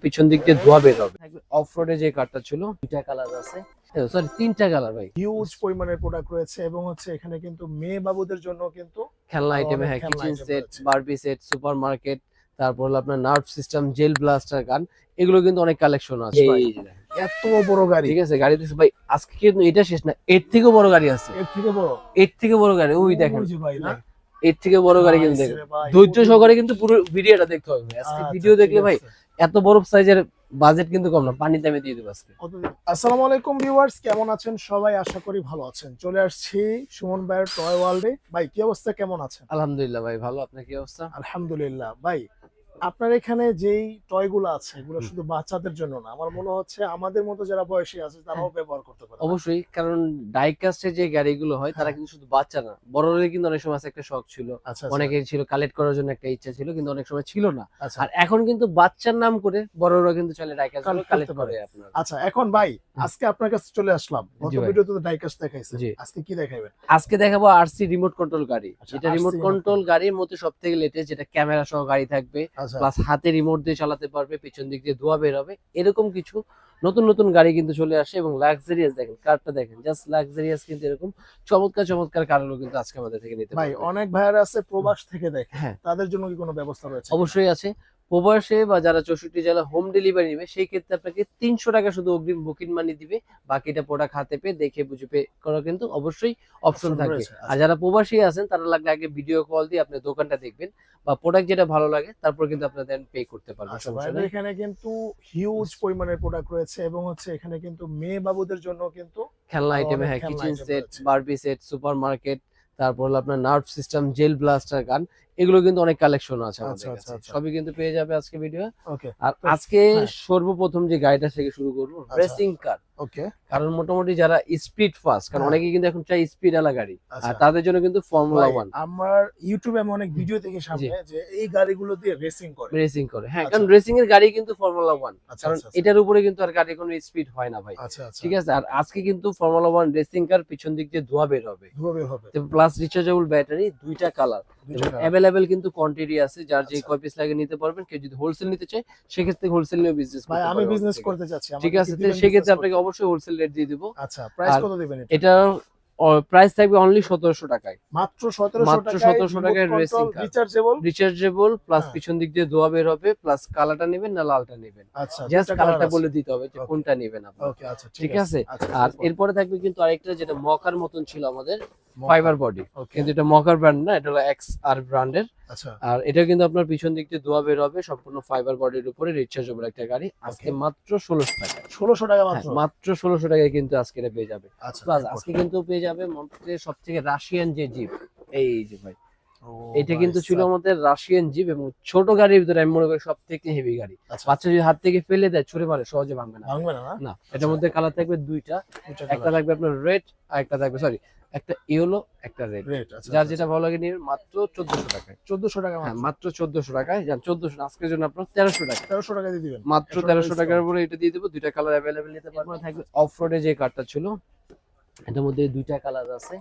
পিছন দিক দিয়ে ধোয়া বের হবে। অফ রোডে যে কারটা ছিল দুইটা কালার আছে, সরি তিনটা কালার ভাই। হিউজ পরিমাণের প্রোডাক্ট রয়েছে এবং এখানে কিন্তু মেয়ে বাবুদের জন্য কিন্তু খেলনা আইটেম, হ্যাঁ, kitchen set, Barbie set, super market, তারপর হলো আপনার নার্ভ সিস্টেম, জেল ব্লাস্টার গান, এগুলো কিন্তু অনেক কালেকশন আছে। এত বড় গাড়ি, ঠিক আছে, গাড়ি দেখছি ভাই, আজকে কিন্তু এটা শেষ না, এর থেকেও বড় গাড়ি আছে। এর থেকে বড় গাড়ি ওই দেখেন ভাই না, এর থেকে বড় গাড়ি কিন্তু দেখেন। ধৈর্য সহকারে কিন্তু পুরো ভিডিওটা দেখতে হবে। আজকে ভিডিও দেখলে ভাই এত বড় সাইজের বাজেট কিন্তু কম না, পানি দামে দিয়ে দেবো আজকে। আসসালামু আলাইকুম ভিউয়ার্স, কেমন আছেন সবাই? আশা করি ভালো আছেন। চলে আসছি সুমন ভাইয়ের টয় ওয়ার্ল্ডে। ভাই কি অবস্থা, কেমন আছেন? আলহামদুলিল্লাহ ভাই ভালো, আপনার কি অবস্থা? আলহামদুলিল্লাহ। ভাই আপনার এখানে যেই টয়গুলো আছে এগুলো শুধু বাচ্চাদের জন্য না, আমার মনে হচ্ছে আমাদের মতো যারা বয়সী আছে তারাও ব্যবহার করতে পারে। অবশ্যই, কারণ ডাইকাস্টের যে গাড়িগুলো হয় তারা কিন্তু শুধু বাচ্চা না, বড়দের কিন্তু অনেক সময় একটা শখ ছিল, অনেকের ছিল কালেক্ট করার জন্য একটা ইচ্ছা ছিল, কিন্তু অনেক সময় ছিল না। আর এখন কিন্তু বাচ্চার নাম করে বড়রা কিন্তু চলে ডাইকাস্ট কালেক্ট করে আপনার। আচ্ছা, এখন ভাই আজকে আপনার কাছে চলে আসলাম। গত ভিডিওতে তো ডাইকাস্ট দেখাইছেন, আজকে কি দেখাবেন? আজকে দেখাবো আরসি রিমোট কন্ট্রোল গাড়ি। এটা রিমোট কন্ট্রোল গাড়ির মধ্যে সবথেকে লেটেস্ট, যেটা ক্যামেরা সহ গাড়ি থাকবে, প্লাস হাতে রিমোট দিয়ে চালাতে পারবে, পিছন দিক দিয়ে ধোঁয়া বের হবে, এরকম কিছু নতুন নতুন গাড়ি কিন্তু চলে আসে। এবং লাক্সারিয়াস দেখেন, কারটা দেখেন, জাস্ট লাক্সারিয়াস, কিন্তু এরকম চমৎকার চমৎকার কারগুলো কিন্তু আজকে আমাদের থেকে নিতে ভাই। অনেক ভাইয়ার আছে প্রবাস থেকে দেখে, হ্যাঁ, তাদের জন্য কি কোনো ব্যবস্থা রয়েছে? অবশ্যই আছে। প্রবাসে বা যারা 64 জেলা হোম ডেলিভারি নেবে, সেই ক্ষেত্রে আপনাকে 300 টাকা শুধু অগ্রিম বুকিং মানি দিবে, বাকিটা প্রোডাক্ট হাতে পেয়ে দেখে বুঝে পে করা কিন্তু অবশ্যই অপশন থাকবে। আর যারা প্রবাসী আছেন তারা লাগলে আগে ভিডিও কল দিয়ে আপনি দোকানটা দেখবেন, বা প্রোডাক্ট যেটা ভালো লাগে তারপর কিন্তু আপনারা দেন পে করতে পারবেন। এখানে কিন্তু হিউজ পরিমাণের প্রোডাক্ট রয়েছে এবং এখানে কিন্তু মেয়ে বাবুদের জন্য কিন্তু খেলনা আইটেম, হ্যাঁ, kitchen set, Barbie set, super market, তারপর হলো আপনার নার্ভ সিস্টেম, জেল ব্লাস্টার গান, এগুলো কিন্তু অনেক কালেকশন আছে আমাদের কাছে। সবই কিন্তু পেয়ে যাবে আজকে ভিডিও। আর আজকে সর্বপ্রথম যে গাড়িটা থেকে শুরু করব, রেসিং কার। ওকে, কারণ মোটামুটি যারা স্পিড ফাস্ট, কারণ অনেকেই কিন্তু এখন চাই স্পিড আলা গাড়ি, আর তাদের জন্য কিন্তু ফর্মুলা 1। আমার ইউটিউবে আমি অনেক ভিডিও দেখি সামনে যে এই গাড়িগুলো দিয়ে রেসিং করে, হ্যাঁ, কারণ রেসিং এর গাড়ি কিন্তু ফর্মুলা 1, কারণ এটার উপরে কিন্তু আর গাড়ি কোনো স্পিড হয় না ভাই। ঠিক আছে, আর আজকে কিন্তু ফর্মুলা 1 রেসিং কার, পিছন দিক দিয়ে ধোঁয়া বের হবে, প্লাস রিচার্জেবল ব্যাটারি, দুইটা কালার, अवेलेबल কিন্তু কোয়ান্টিটি আছে, যার যে কয় পিস লাগে নিতে পারবেন। কেউ যদি হোলসেল নিতে চায় সেক্ষেত্রে হোলসেল নিয়ে বিজনেস করতে পারবেন। ভাই আমি বিজনেস করতে চাচ্ছি, ঠিক আছে, সেক্ষেত্রে আপনাকে অবশ্যই হোলসেল রেট দিয়ে দিব। আচ্ছা, প্রাইস কত দিবেন? এটা প্রাইস থাকবে অনলি 1700 টাকায়, মাত্র 1700 টাকায় রেসিং কার, রিচার্জেবল, প্লাস পিছন দিক দিয়ে ধোঁয়া বের হবে, প্লাস কালারটা নেবেন না লালটা নেবেন, আচ্ছা, জাস্ট কালারটা বলে দিতে হবে যে কোনটা নেবেন আপনি। ওকে, আচ্ছা, ঠিক আছে। আর এরপরে থাকবে কিন্তু আরেকটা, যেটা মকার মতন ছিল আমাদের, ফাইবার বডি, কিন্তু এটা মকার ব্র্যান্ড না, এটা হলো এক্সআর ব্র্যান্ডের। আচ্ছা, আর এটা কিন্তু আপনার পিছন দিক দিয়ে ধোঁয়া বের হবে, সম্পূর্ণ ফাইবার বডির উপরে, রিচার্জেবল একটা গাড়ি। আজকে মাত্র 1600 টাকা, 1600 টাকা মাত্র 1600 টাকায় কিন্তু আজকে এটা পেয়ে যাবে। আচ্ছা, প্লাস আজকে কিন্তু পেয়ে যাবে সবথেকে রাশিয়ান যে জিপ, এই যে ভাই, এটা কিন্তু ছিল আমাদের রাশিয়ান জিপ, এবং ছোট গাড়ির ভিতরে আমি মনে করি সব থেকে হেভি গাড়ি। বাচ্চা যদি হাত থেকে ফেলে দেয়, ছুড়ে মারে, সহজে ভাঙবে না না। এটার মধ্যে কালার থাকবে দুইটা, একটা থাকবে আপনার রেড, আর একটা থাকবে একটা ইয়েলো, একটা রেড। যার যেটা ভালো লাগে নিয়ে মাত্র 1400 টাকায়। 1400 টাকা, হ্যাঁ, মাত্র 1400 টাকায়। জান 1400 আজকের জন্য আপনার 1300 টাকা, 1300 টাকা দিয়ে দিবেন, মাত্র 1300 টাকার উপরে এটা দিয়ে দেব। দুইটা কালার अवेलेबल নিতে পারবেন। থাকবে অফ রোডে যে কারটা ছিল, এটার মধ্যে দুইটা কালার আছে,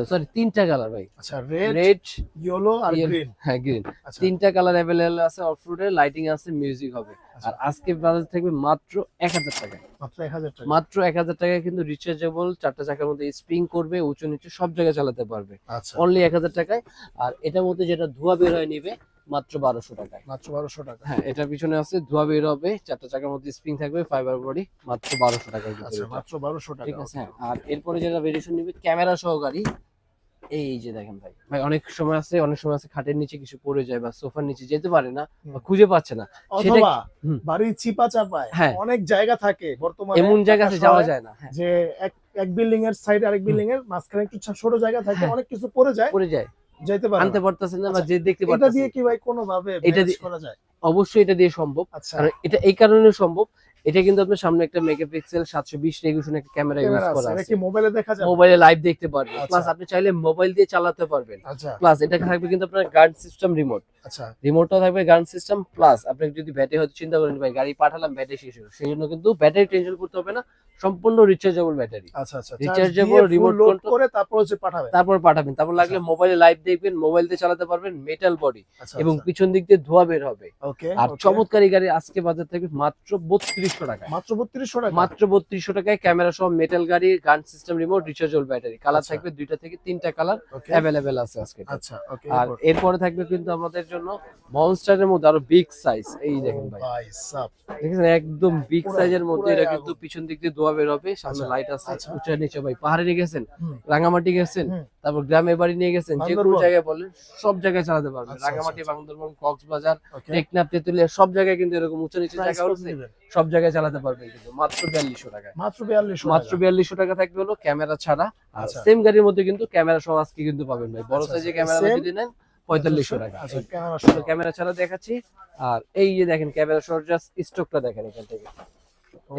সরি তিনটা কালার ভাই। আচ্ছা, রেড, ইয়েলো আর গ্রিন, হ্যাঁ গ্রিন, তিনটা কালার अवेलेबल আছে। অফ রোডে লাইটিং আছে, মিউজিক হবে। আর আজকে প্রাইস থাকবে মাত্র 1000 টাকায়, মাত্র 1000 টাকা, মাত্র 1000 টাকায় কিন্তু রিচার্জেবল, চারটা চাকার মধ্যে স্প্রিং করবে, উঁচু নিচু সব জায়গায় চালাতে পারবে, অনলি 1000 টাকায়। আর এটার মধ্যে যেটা ধোঁয়া বের হয় নিবে মাত্র 1200 টাকায়, মাত্র 1200 টাকা। হ্যাঁ, এটার পিছনে আছে ধোঁয়া বের হবে, চারটা চাকার মধ্যে স্প্রিং থাকবে, ফাইবার বডি, মাত্র 1200 টাকায়। আচ্ছা, মাত্র 1200 টাকা, ঠিক আছে। আর এরপরে যেটা ভেরিয়েশন নিবে ক্যামেরা সহ গাড়ি, এই যে দেখেন ভাই, অনেক সময় আছে খাটের নিচে কিছু পড়ে যায়, বা সোফার নিচে যেতে পারে না, বা খুঁজে পাচ্ছে না, অথবা বাড়ির চিপা চাপায় অনেক জায়গা থাকে বর্তমানে, এমন জায়গাতে যাওয়া যায় না, যে এক বিল্ডিং এর সাইড আরেক বিল্ডিং এর মাঝখানে একটু ছোট জায়গা থাকে, অনেক কিছু পড়ে যায়, যেতে পারে, আনতে পারতেছেন না, বা যে দেখতে পারতেছেন। এটা দিয়ে কি ভাই কোনো ভাবে ম্যানেজ করা যায়? অবশ্যই এটা দিয়ে সম্ভব। কারণ এটা এই কারণে সম্ভব, এটা কিন্তু আপনার সামনে একটা মেগাপিক্সেল 720 রেজোলিউশন একটা ক্যামেরা ইউজ করা আছে। এটা কি মোবাইলে দেখা যায়? মোবাইলে লাইভ দেখতে পারবেন, প্লাস আপনি চাইলে মোবাইল দিয়ে চালাতে পারবেন। প্লাস এটা থাকবে কিন্তু আপনার গার্ড সিস্টেম রিমোট। আচ্ছা, রিমোটটাও থাকবে গার্ড সিস্টেম। প্লাস আপনি যদি ব্যাটারি হয়তো চিন্তা করেন ভাই গাড়ি পাঠালাম ব্যাটারি শেষ হলো, সেই জন্য কিন্তু ব্যাটারি টেনশন করতে হবে না, সম্পূর্ণ রিচার্জেবল ব্যাটারি, আচ্ছা আচ্ছা, রিচার্জেবল রিমোট লোড কন্ট্রোল করে তারপর হচ্ছে পাঠাবেন। তারপর পাঠাবেন। তারপর লাগলে মোবাইলে লাইভ দেখবেন, মোবাইল দিয়ে চালাতে পারবেন, মেটাল বডি এবং পিছন দিক দিয়ে ধোঁয়া বের হবে। ওকে, আর চমৎকার এই গাড়ি আজকে বাজার থাকবে মাত্র 3200 টাকায়। মাত্র 3200 টাকা, মাত্র 3200 টাকায় ক্যামেরা সহ মেটাল গাড়ি, গান system remote, rechargeable battery. Colour থাকবে 2টা থেকে 3টা কালার अवेलेबल আছে আজকে। আচ্ছা ওকে। আর এরপরে থাকবে কিন্তু আমাদের জন্য মনস্টারের মধ্যে আরো বিগ সাইজ। এই দেখেন ভাই, দেখেন একদম বিগ সাইজের মধ্যে। এটা কিন্তু পিছন দিক দিয়ে ধোঁয়া বের হবে, সামনে লাইট আছে, উঁচা নিচে। ভাই পাহাড়ে নিয়ে গেছেন, রাঙামাটি গেছেন, তারপর গ্রামে বাড়ি নিয়ে গেছেন, যে কোনো জায়গায় বলেন সব জায়গায় চালাতে পারবেন। রাঙামাটি, বান্দরবান, কক্সবাজার, টেকনাফ, তেতুলিয়া সব জায়গায় কিন্তু এরকম উঁচা নিচে জায়গা হচ্ছে, সব জায়গায় চালাতে পারবেন কিন্তু মাত্র 4200 টাকায়। মাত্র 4200 টাকা থাকবে হলো ক্যামেরা ছাড়া। আর সেম গাড়ির মধ্যে কিন্তু ক্যামেরা সহ আজকে কিন্তু পাবেন ভাই। বড় সাইজের ক্যামেরা যদি নেন 4500 টাকা। ক্যামেরা ছাড়া দেখাচ্ছি। আর এই যে দেখেন ক্যামেরা সহ জাস্ট স্টকটা দেখেন এখান থেকে।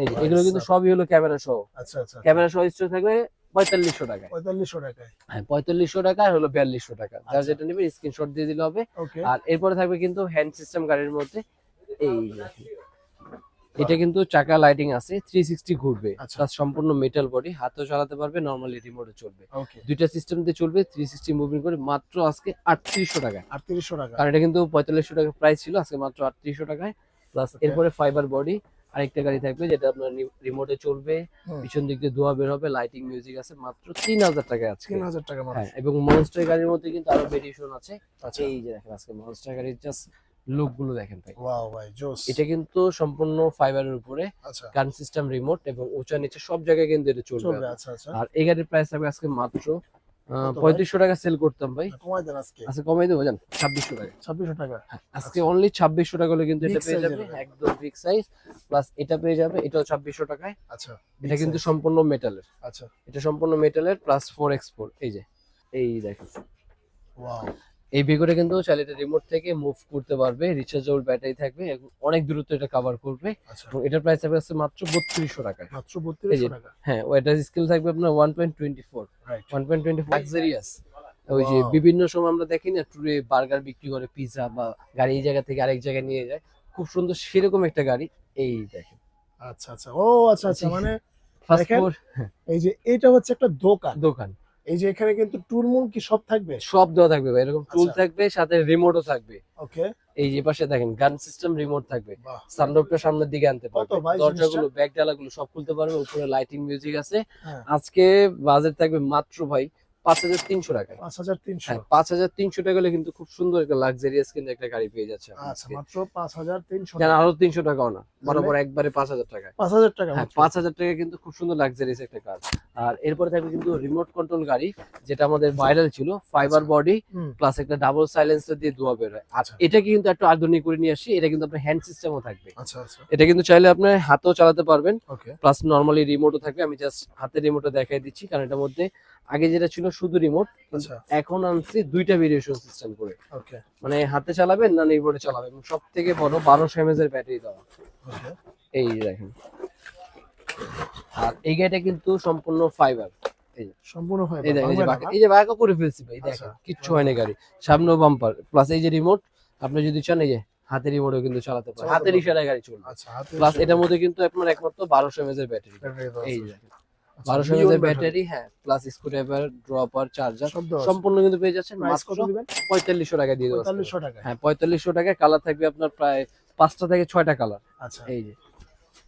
এই যে এগুলো কিন্তু সবই হলো ক্যামেরা সহ। আচ্ছা আচ্ছা, ক্যামেরা সহ স্টক থাকবে 4500 টাকায়। 4500 টাকায়, হ্যাঁ 4500 টাকা আর হলো 4200 টাকা। যার যেটা নেবে স্ক্রিনশট দিয়ে দিলে হবে। আর এরপরে থাকবে কিন্তু হ্যান্ড সিস্টেম গাড়ির মধ্যে। এই দেখেন, এটা কিন্তু চাকা লাইটিং আছে, 360 ঘুরবে, প্লাস সম্পূর্ণ মেটাল বডি, হাতেও চালাতে পারবে, নরমালি রিমোটে চলবে। দুইটা সিস্টেম দিয়ে চলবে, 360 মুভিং করে মাত্র আজকে 3800 টাকায়। 3800 টাকা, কারণ এটা কিন্তু 4500 টাকা প্রাইস ছিল, আজকে মাত্র 3800 টাকায়। প্লাস এরপরে ফাইবার বডি আরেকটা গাড়ি থাকবে যেটা আপনার রিমোটে চলবে, পিছন দিক দিয়ে ধোঁয়া বের হবে, লাইটিং মিউজিক আছে, মাত্র 3000 টাকায় আছে। 3000 টাকা মাত্র। হ্যাঁ, এবং মনস্টার গাড়ির মধ্যে কিন্তু আরো ভেরিয়েশন আছে। এই যে দেখেন আজকে মনস্টার গাড়ির জাস্ট লুক গুলো দেখেন ভাই। ওয়াও ভাই জোস। এটা কিন্তু সম্পূর্ণ ফাইবারের উপরে, গান সিস্টেম রিমোট এবং উঁচা নিচে সব জায়গায় কিন্তু এটা চলবে। আচ্ছা আচ্ছা। আর এই গাড়ির প্রাইস থাকবে আজকে মাত্র 3500 টাকা সেল করতাম ভাই, কমাই দেন আজকে। আজকে কমাই দেবো জান 2600 টাকা। 2600 টাকা আজকে অনলি 2600 টাকা হলে কিন্তু এটা পেয়ে যাবে, একদম বিগ সাইজ। প্লাস এটা পেয়ে যাবে, এটাও 2600 টাকায়। আচ্ছা, এটা কিন্তু সম্পূর্ণ মেটালের। আচ্ছা, এটা সম্পূর্ণ মেটালের প্লাস 4x4। এই যে এই দেখেন, ওয়াও। এই ভিগোটা কিন্তু চাইলে এটা রিমোট থেকে মুভ করতে পারবে, রিচার্জেবল ব্যাটারি থাকবে, অনেক দূরত্ব এটা কভার করবে। এবং এটার প্রাইস থাকবে মাত্র 3200 টাকায়। মাত্র 3200 টাকা। হ্যাঁ, ওটার স্কেল থাকবে আপনার 1.24, 1.24 লাক্সারিয়াস। ওই যে বিভিন্ন সময় আমরা দেখি না ট্যুরে বার্গার বিক্রি করে, পিৎজা বা গাড়ি এই জায়গা থেকে আরেক জায়গায় নিয়ে যায়, খুব সুন্দর সেরকম একটা গাড়ি। এই দেখেন। আচ্ছা আচ্ছা, ও আচ্ছা আচ্ছা, মানে এই যে এটা হচ্ছে একটা দোকান। এই যে এখানে কিন্তু টুলমুল কি সব থাকবে? সব দেওয়া থাকবে ভাই, এরকম টুল থাকবে, সাথে রিমোটও থাকবে। ওকে, এই যে পাশে দেখেন গান সিস্টেম রিমোট থাকবে, সানরুফটা সামনের দিকে আনতে পারবে, দরজাগুলো ব্যাক ডালাগুলো সব খুলতে পারবে, উপরে লাইটিং মিউজিক আছে। আজকে বাজেট থাকবে মাত্র ভাই 5300 টাকা। 5300, 5300 টাকা হলে কিন্তু খুব সুন্দর একটা লাক্সারিয়াস কিন্তু একটা গাড়ি পেয়ে যাচ্ছে। আচ্ছা, মাত্র 5300 টাকা। আরো 300 টাকাও না, বরাবর একবারে 5000 টাকা। 5000 টাকা, হ্যাঁ 5000 টাকা কিন্তু খুব সুন্দর লাক্সারিয়াস একটা কার। আর এরপরে থাকবে কিন্তু রিমোট কন্ট্রোল গাড়ি, যেটা আমাদের ভাইরাল ছিল, ফাইবার বডি প্লাস একটা ডাবল সাইলেন্সার দিয়ে ধোঁয়া বের হয়। আর এটাকে কিন্তু একটু আধুনিক করে নিয়ে আসি, এটা কিন্তু আপনার হ্যান্ড সিস্টেমও থাকবে। আচ্ছা আচ্ছা, এটা কিন্তু চাইলে আপনি হাতেও চালাতে পারবেন, প্লাস নরমালি রিমোটও থাকবে। আমি জাস্ট হাতের রিমোটটা দেখাই দিচ্ছি, কারণ এটার মধ্যে আগে যেটা ছিল শুধু রিমোট, এখন আনছি দুইটা ভেরিয়েশন সিস্টেম করে। মানে হাতে চালাবেন না রিমোটে চালাবেন, এবং সব থেকে বড় 1200 mAh এর ব্যাটারি দেওয়া। এই দেখেন। আর এই গাড়িটা কিন্তু সম্পূর্ণ ফাইবার, সম্পূর্ণ ফাইবার। এই যে বাঁকা করে ফেলছি ভাই, দেখেন কিচ্ছু হয় না গাড়ি, সামনে বাম্পার, প্লাস এই যে রিমোট আপনি যদি চান এই যে হাতের রিমোটও কিন্তু চালাতে পারেন, হাতের ইশারায় গাড়ি চলবে। প্লাস এটার মধ্যে কিন্তু আপনার একমাত্র 1200 mAh এর ব্যাটারি। এই দেখেন 1200 mAh এর ব্যাটারি, হ্যাঁ, প্লাস স্ক্রুড্রাইভার, ড্রপার, চার্জার সম্পূর্ণ কিন্তু পেয়ে যাচ্ছেন মাত্র 4500 টাকা দিয়ে দেবো। 4500 টাকা, হ্যাঁ 4500 টাকায়। কালার থাকবে আপনার প্রায় 5টা থেকে 6টা কালার। আচ্ছা, এই যে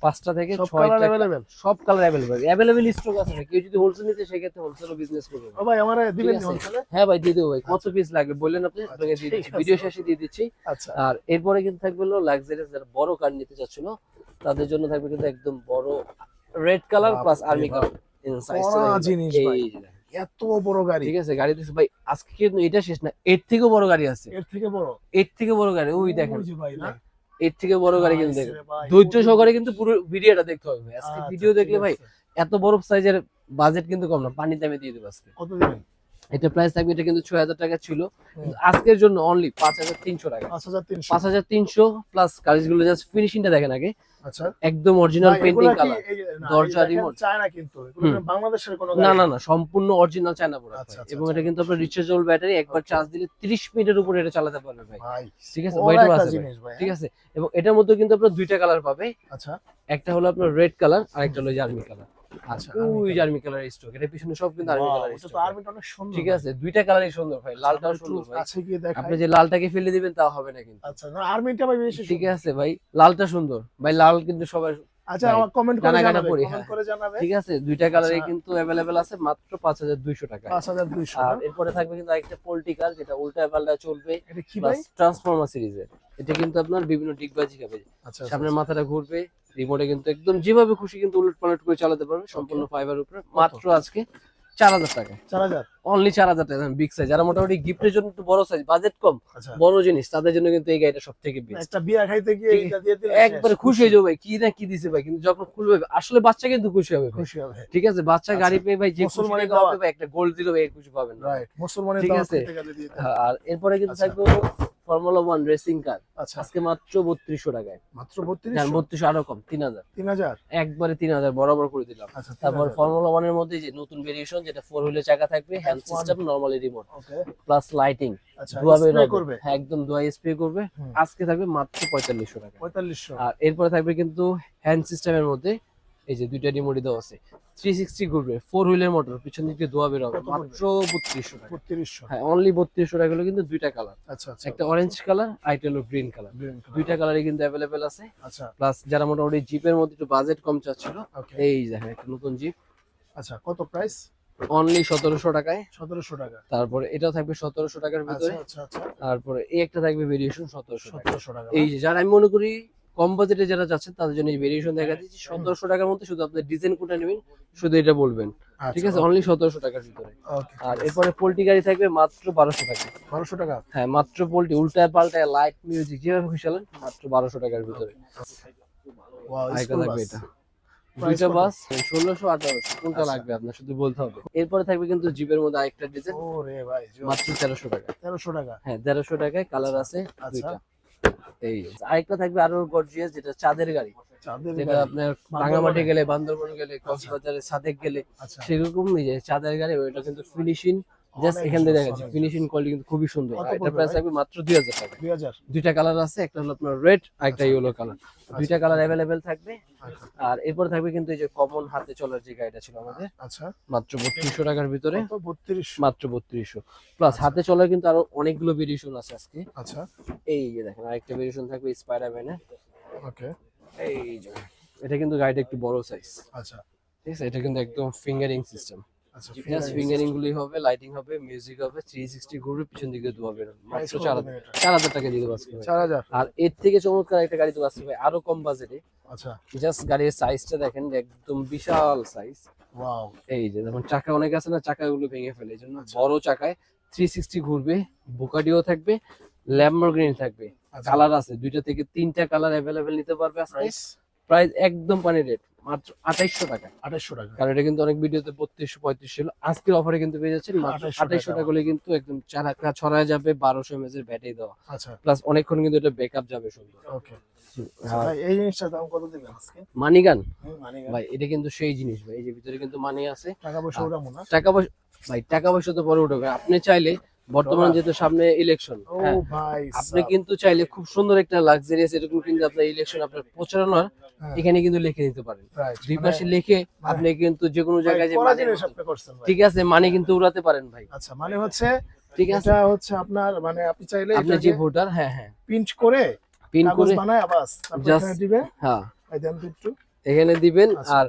5টা থেকে 6টা সব কালার अवेलेबल স্টক আছে। কেউ যদি হোলসেল নিতে সেক্ষেত্রে হোলসেলও বিজনেস করবে। ও ভাই আমারে দিবেন হোলসেলে? হ্যাঁ ভাই দিয়ে দেবো ভাই, কত পিস লাগবে বললেন আপনি, আপনাকে দিয়ে দিচ্ছি, ভিডিও শেষে দিয়ে দিচ্ছি। আচ্ছা, আর এরপরে কিন্তু থাকবে হলো লাক্সারিয়াস, যারা বড় কার নিতে চাচ্ছিল তাদের জন্য থাকবে কিন্তু একদম বড় red colour plus army colour জিনিস ভাই, এত বড় গাড়ি। ঠিক আছে, গাড়ি দিচ্ছে ভাই আজকে, কিন্তু এটা শেষ না, এর থেকেও বড় গাড়ি আছে। এর থেকে বড় গাড়ি ওই দেখেন ভাই, না এর থেকে বড় গাড়ি কিন্তু দেখেন। ধৈর্য সহকারে কিন্তু পুরো ভিডিওটা দেখতে হবে। আজকে ভিডিও দেখলে ভাই এত বড় সাইজের বাজেট কিন্তু কম না, পানিতে আমি দিয়ে দেবো আজকে। কত দিবেন? এটা প্রাইস থাকবে, এটা কিন্তু 6000 টাকা ছিল, আজকের জন্য অনলি 5300 টাকা। 5300 প্লাস কাজগুলো জাস্ট ফিনিশিংটা দেখেন আগে। আচ্ছা, একদম অরিজিনাল পেইন্টিং কালার, দরজা রিমোট চায়না, কিন্তু বাংলাদেশের কোনো না সম্পূর্ণ অরিজিনাল চায়না প্রোডাক্ট। এবং এটা কিন্তু আপনার রিচার্জেবল ব্যাটারি, একবার চার্জ দিলে 30 মিনিটের উপরে এটা চালাতে পারবে ভাই। ঠিক আছে, ওইটাও আছে ভাই। ঠিক আছে, এবং এটার মধ্যে কিন্তু আপনার দুইটা কালার পাবে। আচ্ছা, একটা হলো আপনার রেড কালার আর একটা হলো আর্মি কালার। আচ্ছা ওই যে আর্মি কালার স্টক, এটা পিছনে সব কিন্তু আর্মি কালার এটা তো স্টক। আর্মিটা অনেক সুন্দর। ঠিক আছে, দুইটা কালারই সুন্দর ভাই, লালটাও সুন্দর ভাই। কাছে গিয়ে দেখাই। আপনি যে লালটাকে ফেলে দিবেন তা হবে না কিন্তু। আচ্ছা না আর্মিটা ভাই বেশি ঠিক আছে ভাই, লালটা সুন্দর ভাই, লাল কিন্তু সবাই। আচ্ছা ভাই, আমার কমেন্ট করে গানা গানা জানাবে, পড়ি, কমেন্ট হ্যাঁ। করে জানাবে। ঠিক আছে, দুইটা কালারই আচ্ছা। কিন্তু अवेलेबल আছে মাত্র 5200 টাকায়। 5200 আর না? এরপরে থাকবে কিন্তু আরেকটা পলিটিক্যাল, যেটা উল্টা পাল্টা চলবে, এটা কি প্লাস ভাই? ট্রান্সফরমার সিরিজের। এটা কিন্তু আপনার বিভিন্ন ডিগবাজি খাবে, আচ্ছা সামনের মাথাটা ঘুরবে, রিমোটে কিন্তু একদম যেভাবে খুশি কিন্তু উলট পালট করে চালাতে পারবে, সম্পূর্ণ ফাইবার উপরে। মাত্র আজকে 4000 টাকা, 4000। অনলি 4000 টাকা। বিগ সাইজ, যারা মোটামুটি গিফটের জন্য একটু বড় সাইজ, বাজেট কম, আচ্ছা বড় জিনিস, তাদের জন্য কিন্তু এই গাড়িটা সবথেকে বেস্ট। একটা বিয়া খাইতে গিয়ে ঠিক- এটা দিয়ে দিলে একবারে খুশি হয়ে যাবে ভাই, কি না কি দিছে ভাই, কিন্তু যখন খুলবে আসলে বাচ্চা কিন্তু খুশি হবে ভাই। খুশি হবে। ঠিক আছে, বাচ্চা আচ্ছা। গাড়ি পেয়ে ভাই যে খুশি মুসলমানের টাকা হবে ভাই, একটা গোল্ড দিলেও ভাই এই খুশি পাবেন না। রাইট, মুসলমানের ঠিক দাওয়াত আছে। খেতে গেলে দিয়ে দেয়। আর এরপরে কিন্তু আচ্ছা। থাকবে ফর্মুলা 1 রেসিং কার, আচ্ছা আজকে মাত্র 3200 টাকায়। মাত্র হ্যাঁ, 3200। 3200 আরো কম, 3000, 3000। একবারে 3000 বরাবর করে দিলাম। আচ্ছা তারপর ফর্মুলা 1 এর মধ্যে যে নতুন ভেরিয়েশন, যেটা 4 হুইলের চাকা থাকবে, hand F1 system, normally remote, okay. Plus lighting, আচ্ছা ধোয়া বের স্প্রে হবে। করবে হ্যাঁ, একদম ধোয়া স্প্রে করবে। হুম। আজকে থাকবে মাত্র 4500 টাকা। 4500। আর এরপরে থাকবে কিন্তু হ্যান্ড সিস্টেমের মধ্যে, এই যে দুইটা রিমোটই দেওয়া আছে, 360 ঘুরবে, 4 হুইলের মোটর, পিছন দিক দিয়ে ধোয়া বের হবে, কত মাত্র 3200 টাকা। 3200। হ্যাঁ, অনলি 3200 টাকা হলো কিন্তু দুইটা কালার, আচ্ছা আচ্ছা একটা অরেঞ্জ কালার, আরেকটা হলো গ্রিন কালার। Green colour. দুইটা কালারই কিন্তু অ্যাভেলেবেল আছে। আচ্ছা প্লাস যারা মোটামুটি জিপের মধ্যে একটু বাজেট কম চাচ্ছিল, ওকে। এই দেখেন একটা নতুন জিপ, আচ্ছা কত প্রাইস? অনলি 1700 টাকায়। 1700 টাকা। তারপরে এটাও থাকবে 1700 টাকার আচ্ছা ভিতরে। আচ্ছা আচ্ছা তারপরে এই একটা থাকবে ভেরিয়েশন 1700 টাকা। 1700 টাকা। এই যে যারা আমি মনে করি কম বাজেটে যারা যাচ্ছেন তাদের জন্য এই ভেরিয়েশন দেখা দিচ্ছি 1700 টাকার মধ্যে। শুধু আপনি ডিজাইন কোনটা নেবেন শুধু এটা বলবেন, ঠিক আছে, অনলি 1700 টাকার ভিতরে। ওকে। আর এরপরে পোল্ট্রি গাড়ি থাকবে মাত্র 1200 টাকা। 1200 টাকা। হ্যাঁ, মাত্র পোল্ট্রি, উল্টায় পাল্টায় লাইট মিউজিক যেভাবে খুশি চালান, মাত্র 1200 টাকার ভিতরে। ওয়াও আরেকটা স্কুল থাকবে বাস। এটা, Price দুইটা কত? বাস 1600 1800, কোনটা আচ্ছা। লাগবে আপনার শুধু বলতে হবে। এরপরে থাকবে কিন্তু জিপের মধ্যে আরেকটা ডিজাইন, ওরে ভাই মাত্র 1300 টাকা। 1300 টাকা। হ্যাঁ, 1300 টাকায় কালার আছে আচ্ছা। দুইটা। এই আরেকটা থাকবে আরো গর্জিয়াস, যেটা চাঁদের গাড়ি, চাঁদের যেটা গাড়ি। আপনার বান্দরবনে? রাঙামাটি গেলে, বান্দরবন গেলে, কক্সবাজারে সাদেক গেলে আচ্ছা সেরকম এই যে চাঁদের গাড়ি, ওইটা কিন্তু ফিনিশিং জাস্ট অনেক এখান থেকে জোস, দেখা যাচ্ছে, অনেক ফিনিশিং কোয়ালিটি কিন্তু খুবই সুন্দর। কত আর এটা পড়বে প্রাইস ভাই? থাকবে মাত্র 2000 টাকা। 2000। দুইটা কালার আছে, একটা হলো আপনার রেড আর একটা ইয়েলো কালার, দুইটা কালার অ্যাভেলেবেল থাকবে। আচ্ছা আর এরপর থাকবে কিন্তু এই যে কমন হাতে চলার যে গাড়িটা ছিল আমাদের, আচ্ছা মাত্র 3200 টাকার ভিতরে, কত 3200। মাত্র 3200। প্লাস হাতে চলার কিন্তু আরো অনেকগুলো ভেরিয়েশন আছে আজকে। আচ্ছা এই যে দেখেন আরেকটা ভেরিয়েশন থাকবে স্পাইডারম্যানের, ওকে। এই যে এটা কিন্তু গাড়িটা একটু বড় সাইজ, আচ্ছা ঠিক আছে, এটা কিন্তু একদম ফিঙ্গারিং সিস্টেম, আচ্ছা জাস্ট ফিঙ্গারিং গুলি হবে, লাইটিং হবে, মিউজিক হবে, 360 ঘুরবে, পিছন দিকে ধোয়া বের হবে, প্রাইস মাত্র কত 4000 দেবেন এটা? 4000 টাকা দিয়ে দেবো আজকে ভাই। 4000। আর এর থেকে চমৎকার একটা গাড়ি তো আসছে ভাই আরো কম বাজেটে, আচ্ছা জাস্ট গাড়ির সাইজটা দেখেন যে একদম বিশাল সাইজ। ওয়াও এই যে যেমন চাকা অনেক আছে না, চাকাগুলো ভেঙে ফেলে, এই জন্য আচ্ছা। বড় চাকায় 360 ঘুরবে, বুকাডিও থাকবে, ল্যাম্বরগিনি থাকবে, আচ্ছা কালার আছে দুইটা থেকে তিনটা কালার অ্যাভেলেবেল নিতে পারবে আজকে। প্রাইস প্রাইস একদম পানি রেট, মাত্র 2800 টাকা। 2800 টাকা। কারণ এটা কিন্তু অনেক ভিডিওতে 3200 3500 ছিল, আজকের অফারে কিন্তু পেয়ে যাচ্ছেন মাত্র 2800 2800 টাকা হলে কিন্তু একদম চাকা ছড়ায় যাবে, 1200 এমএস এর ব্যাটারি দেওয়া, আচ্ছা প্লাস অনেকক্ষণ কিন্তু এটা ব্যাকআপ যাবে সুন্দর। ওকে। আচ্ছা ভাই এই জিনিসটার দাম কত দিবেন আজকে? মানিগান মানে ভাই, এটা কিন্তু সেই জিনিস ভাই, এই যে ভিতরে কিন্তু মানি আছে, টাকা পয়সা উড়াবো না? টাকা পয়সা ভাই, টাকা পয়সা তো পরে উঠবে, আপনি চাইলে বর্তমান যেহেতু সামনে ইলেকশন, ও ভাই আপনি কিন্তু চাইলে খুব সুন্দর একটা লাক্সারিয়াস এরকম কিন্তু আপনার ইলেকশন আপনার প্রচারণার হ্যাঁ। এখানে কিন্তু লিখে দিতে পারেন, রাইট দুই পাশে লিখে আপনি কিন্তু যে কোনো জায়গায় যে করা মানে, জিনিস আপনি করছেন ভাই। ঠিক আছে, মানে কিন্তু উড়াতে পারেন ভাই, আচ্ছা মানে হচ্ছে ঠিক আছে, এটা হচ্ছে আপনার মানে আপনি চাইলে আপনি যে ভোটার, হ্যাঁ হ্যাঁ, প্রিন্ট করে পিন কাগজ করে, বানায় বাস তারপর Just- এখানে দিবে। হ্যাঁ এই দেন তো একটু এখানে দিবেন, আচ্ছা। আর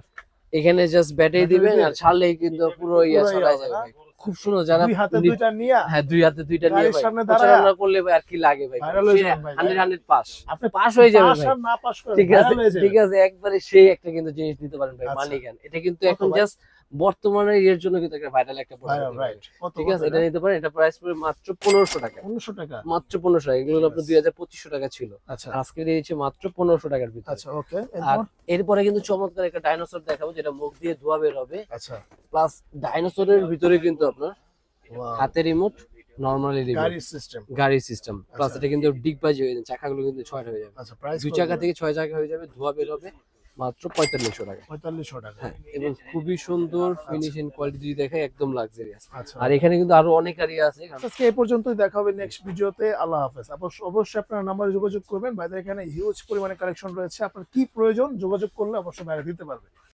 এখানে জাস্ট ব্যাটারি ব্যাটারি দিবেন, দিয়ে? আর ছাড়লেই কিন্তু পুরো ইয়া পুরো ইয়া ছড়ায় হবে যাবে না? ভাই, খুব সুন্দর। যারা দুই হাতে দুইটা নিয়া হ্যাঁ, দুই হাতে দুইটা নিয়ে গাড়ির ভাই সামনে প্রচারণা দাঁড়ায়া করলে ভাই আর কি লাগে ভাই, ভাইরাল হয়ে যাবেন ভাই। 100 পাস, আপনি পাস হয়ে যাবে পাস ভাই, আর না পাস করে ঠিক আছে, ভাইরাল হয়ে যাবেন। ঠিক আছে, একবারে সেই একটা কিন্তু জিনিস দিতে পারেন ভাই, আচ্ছা। মানি গান। এটা কিন্তু কত এখন ভাই? জাস্ট বর্তমানে এর জন্য কিন্তু একটা ভাইরাল একটা ভাইরাল প্রোডাক্ট, রাইট। কত ঠিক আছে, এটা নিতে পারেন। এটা প্রাইস পড়বে মাত্র 1500 টাকা, 1900 টাকা। মাত্র 1500 টাকা। এগুলো আপনার 2000-2500 টাকা ছিল, আচ্ছা আজকে দিয়েছে মাত্র 1500 টাকার ভিতরে। আচ্ছা ওকে। আর এরপর এরপরে কিন্তু চমৎকার একটা ডাইনোসর দেখাবো, যেটা মুখ দিয়ে ধোয়া বের হবে, আচ্ছা প্লাস ডাইনোসরের ভিতরে কিন্তু আপনার ওয়াও হাতে রিমোট, নরমালি রিমোট, গাড়ির সিস্টেম। গাড়ির সিস্টেম, প্লাস আচ্ছা। এটা কিন্তু ডিগবাজি হয়ে যাবে, চাকাগুলো কিন্তু 6টা হয়ে যাবে, আচ্ছা প্রাইস 2 চাকা থেকে 6 চাকা হয়ে যাবে, ধোয়া বের হবে, মাত্র 4500 টাকা। 4500 টাকা। হ্যাঁ, এবং খুবই সুন্দর ফিনিশিং কোয়ালিটি যদি দেখে একদম লাক্সারিয়াস। আচ্ছা আর এখানে কিন্তু আরো অনেক গাড়ি আছে। আজকে এই পর্যন্তই, দেখা হবে নেক্সট ভিডিওতে। আল্লাহ হাফেজ। অবশ্যই আপনার নাম্বারে যোগাযোগ করবেন, ভাইদের এখানে হিউজ পরিমাণে কালেকশন রয়েছে, আপনার কি প্রয়োজন যোগাযোগ করলে অবশ্যই বাইরে দিতে পারবে।